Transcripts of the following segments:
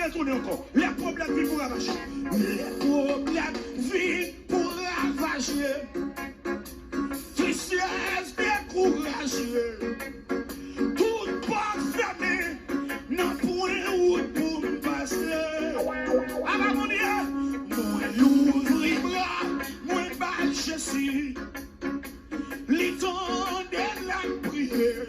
retourner encore. Les problèmes viennent pour ravager. Les problèmes viennent pour ravager. Tristesse découragée. Tout pas fermé. N'a point route pour me passer. Ah bah mon Dieu. Moi l'ouvrir bras. Moi bal je suis. L'étang de la prière.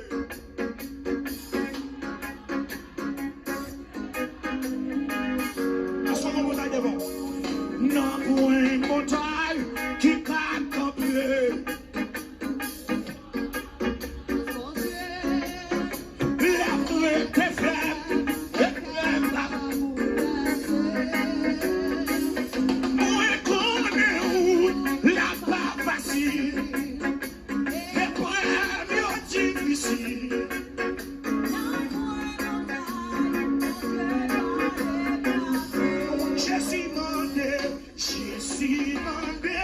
Non, pour une montagne qui a campé. La vraie est faible, moi, comme la pas facile, épreuve difficile. J'ai demandé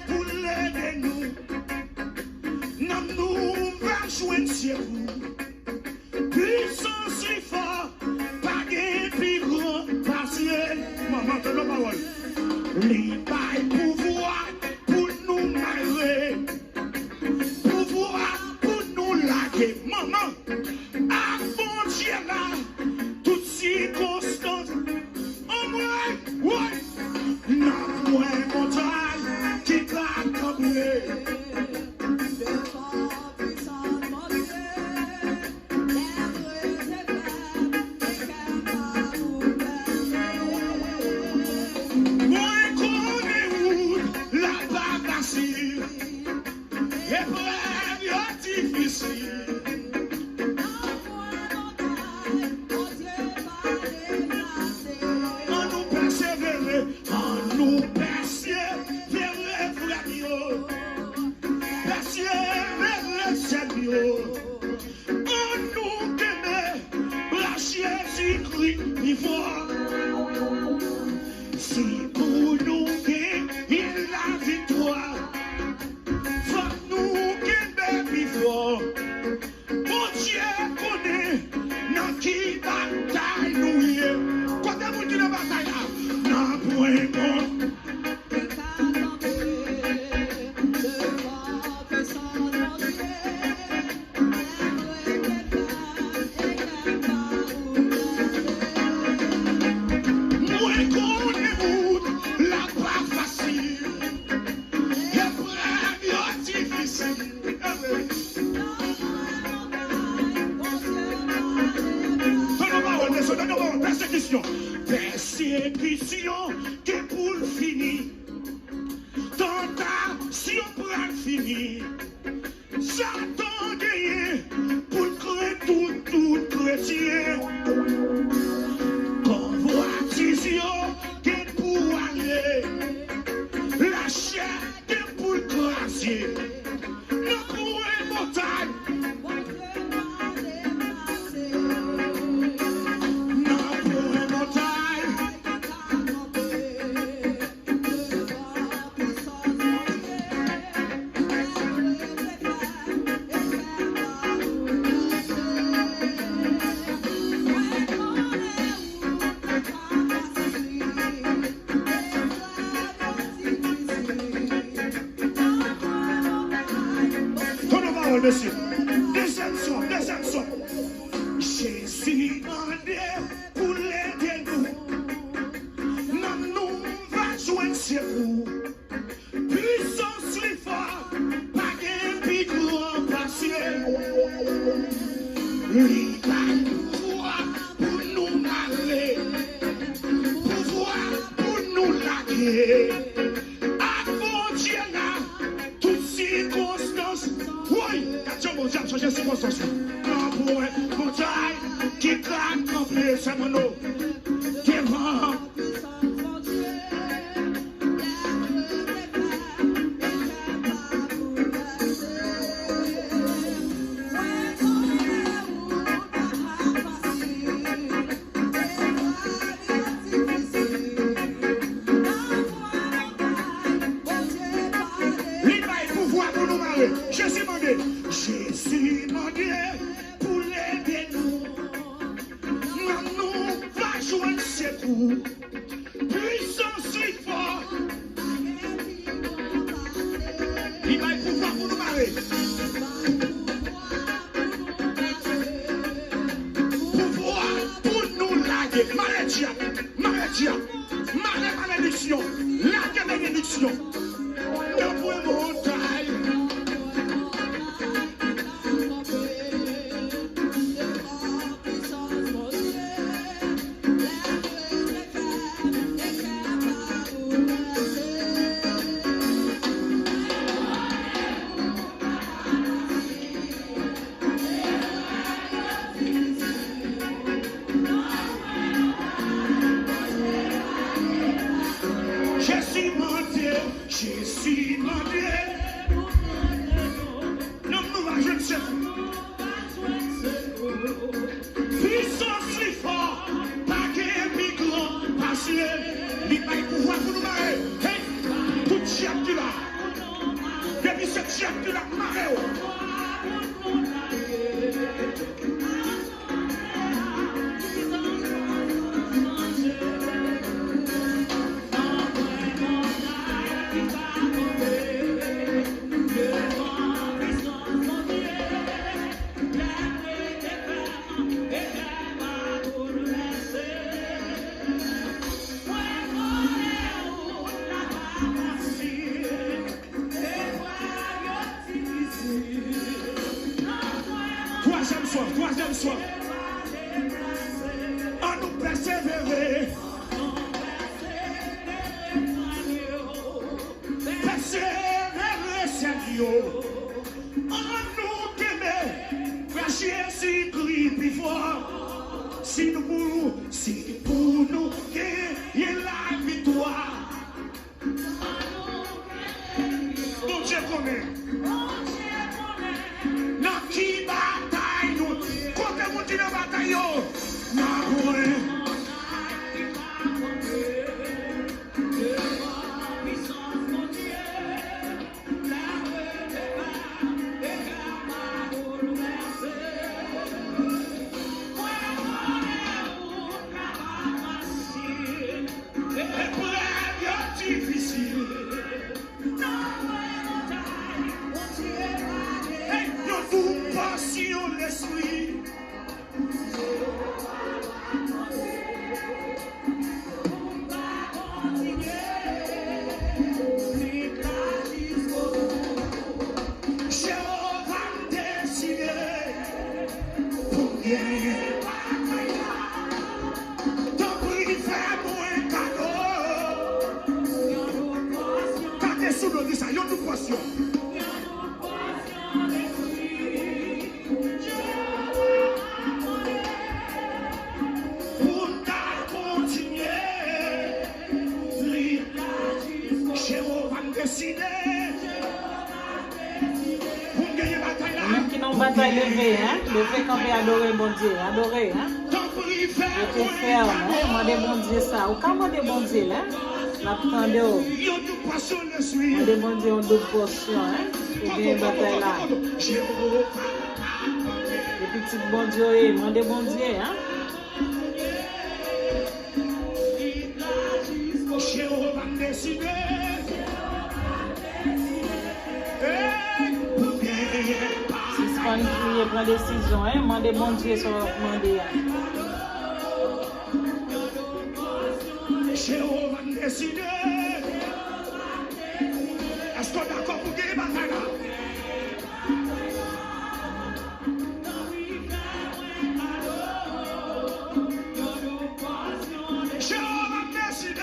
pour l'aider nous. Non, nous va jouer sur vous. Puissance si fort, pas de plus grand partiel. Maman, t'as la parole. Les bails pouvoir pour nous marrer. Pouvoir pour nous laguer. Maman, à bon Dieu là, toutes circonstances. En moi, ouais. Non, moi, montagne qui claque comme si pour nous gagner la victoire, faut nous gagner plus fort. Mon Dieu connaît dans qui bataille nous y est. Quand est-ce que nous bataille là? Non, point bon. Persécution qui pour le finir, tentation pour le finir, Satan gagné pour créer tout chrétien, convoitisation qui pour aller, la chair qui pour le craser, nous courons montagne. Monsieur, deuxième son. Jésus demandé pour l'aider nous. Non, nous va joindre sur vous. Puissance les forts, pas de plus grand passé. Lui va pouvoir pour nous marrer, pouvoir pour nous laguer. À bon Dieu là, toutes circonstances. Oui, mon Dieu, changer circonstances. Non, pour un montagne qui claque complet, c'est mon eau. Devant. Jésus demandé pour l'aider nous. Nous va jouer fou, puissance si fort. Il va pouvoir pour nous marrer. Pouvoir pour nous laguer. Malédiction. Laguer bénédiction. Nous pouvons montagne. Jésus mon Dieu, non nous je ne sais puissance si fort, pas qu'un migrant, parce que il pas pouvoir pour nous marrer. Hey, tout chien qui là, depuis cette chien qui là, marrer. Troisième soir, on nous persévérer. Persévérer, Seigneur. On nous aimer. Jésus crie plus fort. Si pour nous gagner la victoire. Bon Dieu connaît. Dans qui bataille nous? Quand on dit la bataille, Même qui n'ont bataille levée, hein? Levé quand on adorer mon Dieu, adorer, hein? Je te ferme, hein? Mandez mon Dieu ça. Ou quand mandez mon Dieu, hein? L'attendez, oh. Mandez mon Dieu en deux portions, hein? Ou bien bataille là. Les petits bon Dieu, mandez mon Dieu, hein? Si c'est pas une prière, prends décision, hein? Mandez bon Dieu sur demander. Jéhovah décide. Est-ce qu'on est d'accord pour gagner la bataille là? Jéhovah décide.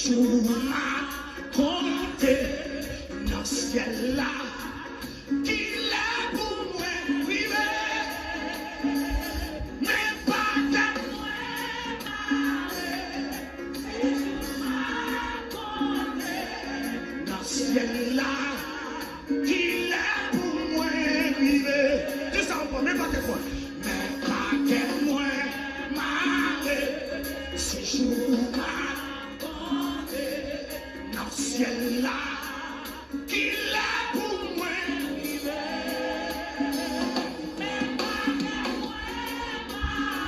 jours m'a compté dans ce ciel là. Qu'il est pour moi privé, mais pas de moi dans ce ciel là. Qu'il est pour moi privé. Dis ça encore, mais pas de moi. Mais pas de moi, marre. Ce jour m'a compté dans ce ciel là. Qu'il est pour moi privé.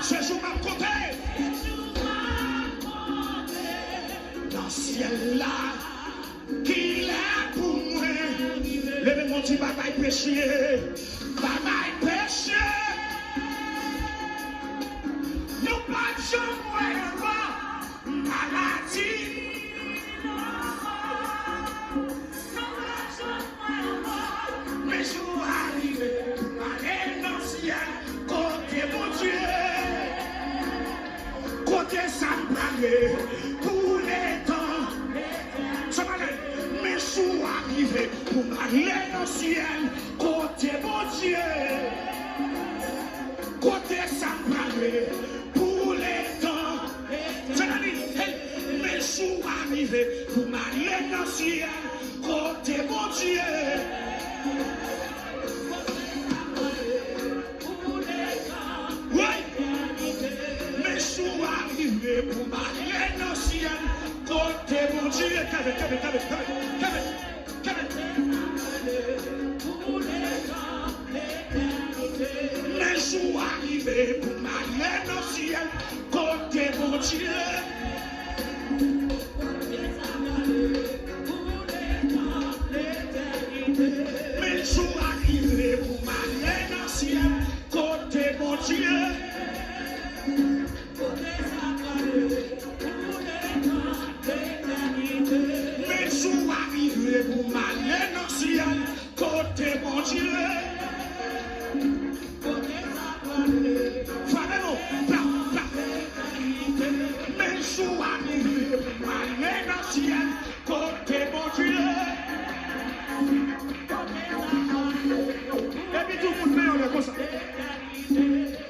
Ce jour m'a compté dans ce ciel là. Qu'il est pour moi. Levez mon petit bagaille péché. Bagaille péché. Nous pas de jamais maladie. Mais je vais arriver aller dans le ciel. Côté mon Dieu. Côté ça me pour les temps. Ça va aller. Mais je suis arrivé pour aller dans le ciel. Côté mon Dieu. Côté ça me pour les temps. Ça va aller. Mais je suis arrivé pour aller dans le ciel. Côté mon Dieu. Oui. Mais je suis arrivé pour aller dans le ciel. Côté mon Dieu. Mais je suis arrivé pour aller dans le ciel. Côté mon Dieu. Mais je suis arrivé pour aller dans le ciel. Côté mon Dieu. Mais je suis arrivé pour m'aller dans le ciel. Côté mon Dieu. Frère, mais je suis arrivé pour m'aller dans le ciel. Côté mon Dieu. Et puis tout le monde met en comme ça.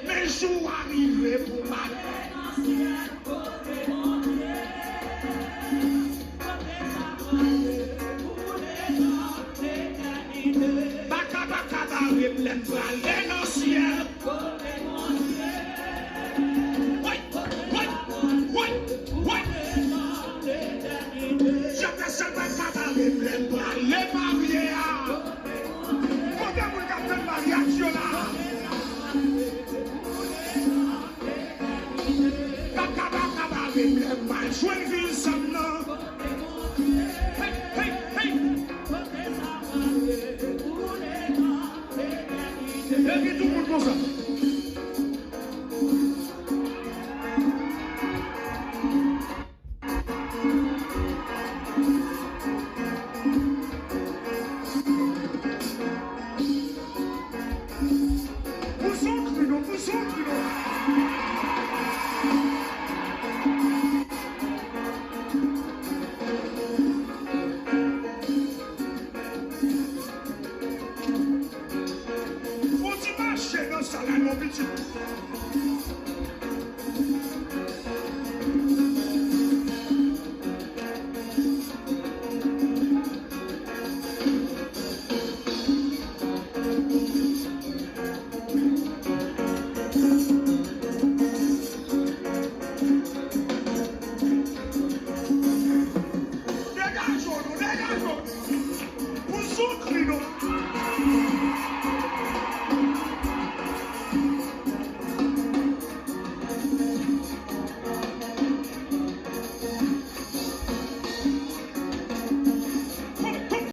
Mais je suis arrivé pour m'aller dans le ciel. Côté mon Dieu. Baka baka barre plein pour aller dans le ciel. Oui, oui, oui, oui. J'appelle ça baka barre plein pour aller marier. Pourquoi vous avez fait mariage là? Baka baka barre plein pour jouer ville ça non. Hey, hey, hey. Et puis tout le monde comme ça.